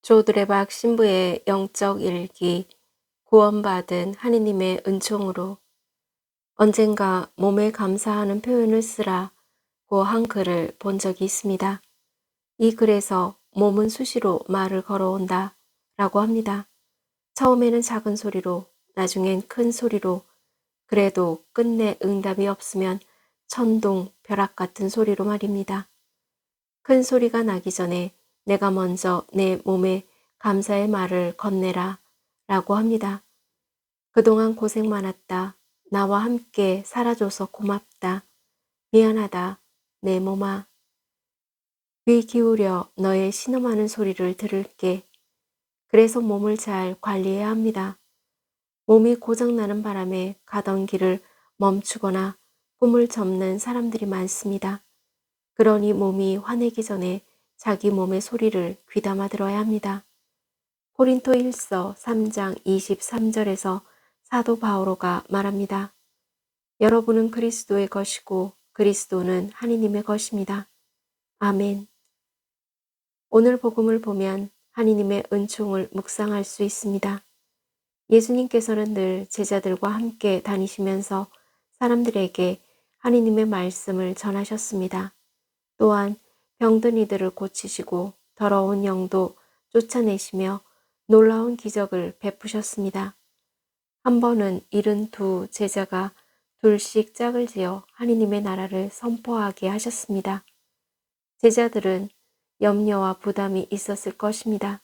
조드레박 신부의 영적 일기, 구원받은 하느님의 은총으로 언젠가 몸에 감사하는 표현을 쓰라고 한 글을 본 적이 있습니다. 이 글에서 몸은 수시로 말을 걸어온다 라고 합니다. 처음에는 작은 소리로, 나중엔 큰 소리로, 그래도 끝내 응답이 없으면 천둥, 벼락 같은 소리로 말입니다. 큰 소리가 나기 전에 내가 먼저 내 몸에 감사의 말을 건네라 라고 합니다. 그동안 고생 많았다. 나와 함께 살아줘서 고맙다. 미안하다. 내 몸아. 귀 기울여 너의 신음하는 소리를 들을게. 그래서 몸을 잘 관리해야 합니다. 몸이 고장나는 바람에 가던 길을 멈추거나 꿈을 접는 사람들이 많습니다. 그러니 몸이 화내기 전에 자기 몸의 소리를 귀담아 들어야 합니다. 고린토 1서 3장 23절에서 사도 바오로가 말합니다. 여러분은 그리스도의 것이고 그리스도는 하느님의 것입니다. 아멘. 오늘 복음을 보면 하느님의 은총을 묵상할 수 있습니다. 예수님께서는 늘 제자들과 함께 다니시면서 사람들에게 하느님의 말씀을 전하셨습니다. 또한 병든 이들을 고치시고 더러운 영도 쫓아내시며 놀라운 기적을 베푸셨습니다. 한 번은 72 제자가 둘씩 짝을 지어 하느님의 나라를 선포하게 하셨습니다. 제자들은 염려와 부담이 있었을 것입니다.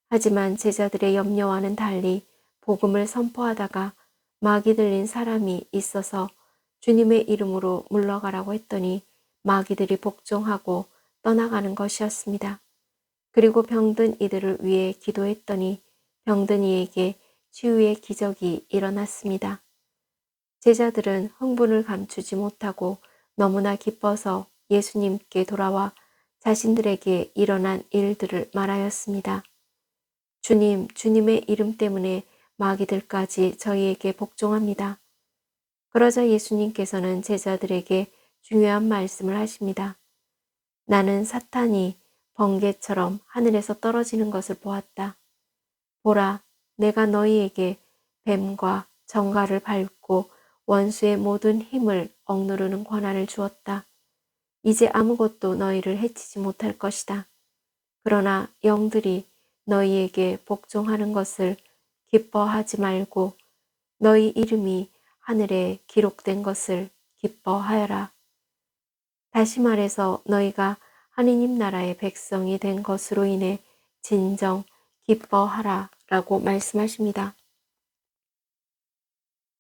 하지만 제자들의 염려와는 달리 복음을 선포하다가 마귀 들린 사람이 있어서 주님의 이름으로 물러가라고 했더니 마귀들이 복종하고 떠나가는 것이었습니다. 그리고 병든 이들을 위해 기도했더니 병든 이에게 치유의 기적이 일어났습니다. 제자들은 흥분을 감추지 못하고 너무나 기뻐서 예수님께 돌아와 자신들에게 일어난 일들을 말하였습니다. 주님, 주님의 이름 때문에 마귀들까지 저희에게 복종합니다. 그러자 예수님께서는 제자들에게 중요한 말씀을 하십니다. 나는 사탄이 번개처럼 하늘에서 떨어지는 것을 보았다. 보라, 내가 너희에게 뱀과 정갈을 밟고 원수의 모든 힘을 억누르는 권한을 주었다. 이제 아무것도 너희를 해치지 못할 것이다. 그러나 영들이 너희에게 복종하는 것을 기뻐하지 말고 너희 이름이 하늘에 기록된 것을 기뻐하여라. 다시 말해서 너희가 하느님 나라의 백성이 된 것으로 인해 진정 기뻐하라 라고 말씀하십니다.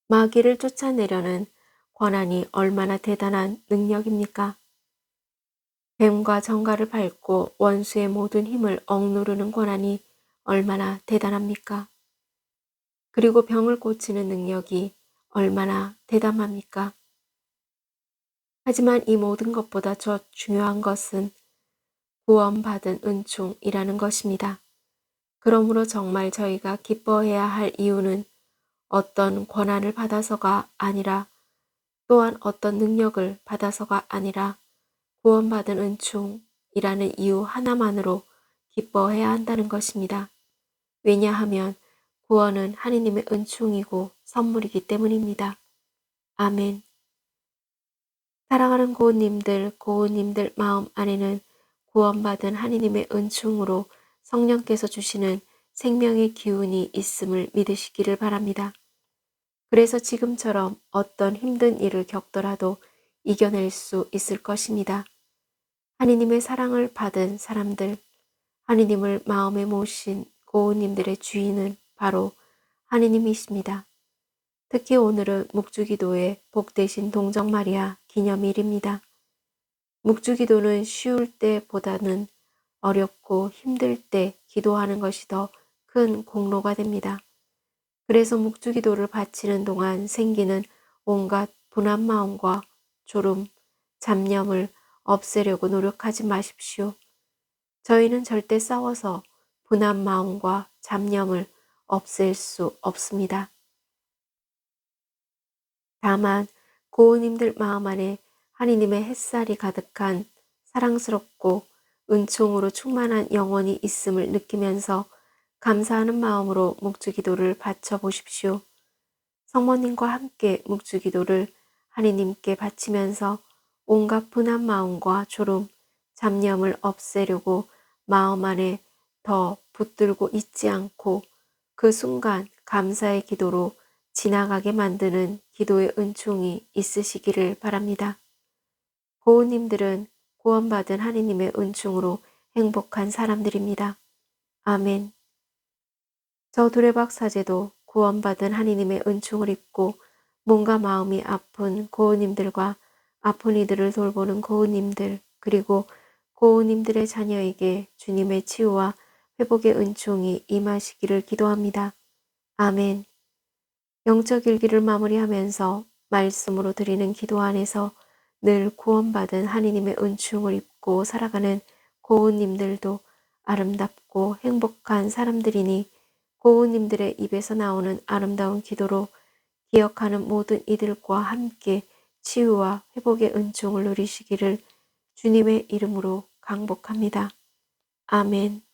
마귀를 쫓아내려는 권한이 얼마나 대단한 능력입니까? 뱀과 정갈을 밟고 원수의 모든 힘을 억누르는 권한이 얼마나 대단합니까? 그리고 병을 고치는 능력이 얼마나 대담합니까? 하지만 이 모든 것보다 더 중요한 것은 구원받은 은총이라는 것입니다. 그러므로 정말 저희가 기뻐해야 할 이유는 어떤 권한을 받아서가 아니라 또한 어떤 능력을 받아서가 아니라 구원받은 은총이라는 이유 하나만으로 기뻐해야 한다는 것입니다. 왜냐하면 구원은 하느님의 은총이고 선물이기 때문입니다. 아멘. 사랑하는 고우님들 마음 안에는 구원받은 하느님의 은총으로 성령께서 주시는 생명의 기운이 있음을 믿으시기를 바랍니다. 그래서 지금처럼 어떤 힘든 일을 겪더라도 이겨낼 수 있을 것입니다. 하느님의 사랑을 받은 사람들, 하느님을 마음에 모신 고우님들의 주인은 바로 하느님이십니다. 특히 오늘은 묵주기도의 복되신 동정마리아 기념일입니다. 묵주기도는 쉬울 때보다는 어렵고 힘들 때 기도하는 것이 더 큰 공로가 됩니다. 그래서 묵주기도를 바치는 동안 생기는 온갖 분한 마음과 졸음, 잡념을 없애려고 노력하지 마십시오. 저희는 절대 싸워서 분한 마음과 잡념을 없앨 수 없습니다. 다만 고우님들 마음 안에 하느님의 햇살이 가득한 사랑스럽고 은총으로 충만한 영혼이 있음을 느끼면서 감사하는 마음으로 묵주기도를 바쳐보십시오. 성모님과 함께 묵주기도를 하느님께 바치면서 온갖 분한 마음과 졸음, 잡념을 없애려고 마음 안에 더 붙들고 있지 않고 그 순간 감사의 기도로 지나가게 만드는 기도의 은총이 있으시기를 바랍니다. 고우님들은 구원받은 하느님의 은총으로 행복한 사람들입니다. 아멘. 저 두레박 사제도 구원받은 하느님의 은총을 입고 몸과 마음이 아픈 고우님들과 아픈 이들을 돌보는 고우님들 그리고 고우님들의 자녀에게 주님의 치유와 회복의 은총이 임하시기를 기도합니다. 아멘. 영적 일기를 마무리하면서 말씀으로 드리는 기도 안에서 늘 구원받은 하느님의 은총을 입고 살아가는 고우님들도 아름답고 행복한 사람들이니 고우님들의 입에서 나오는 아름다운 기도로 기억하는 모든 이들과 함께 치유와 회복의 은총을 누리시기를 주님의 이름으로 강복합니다. 아멘.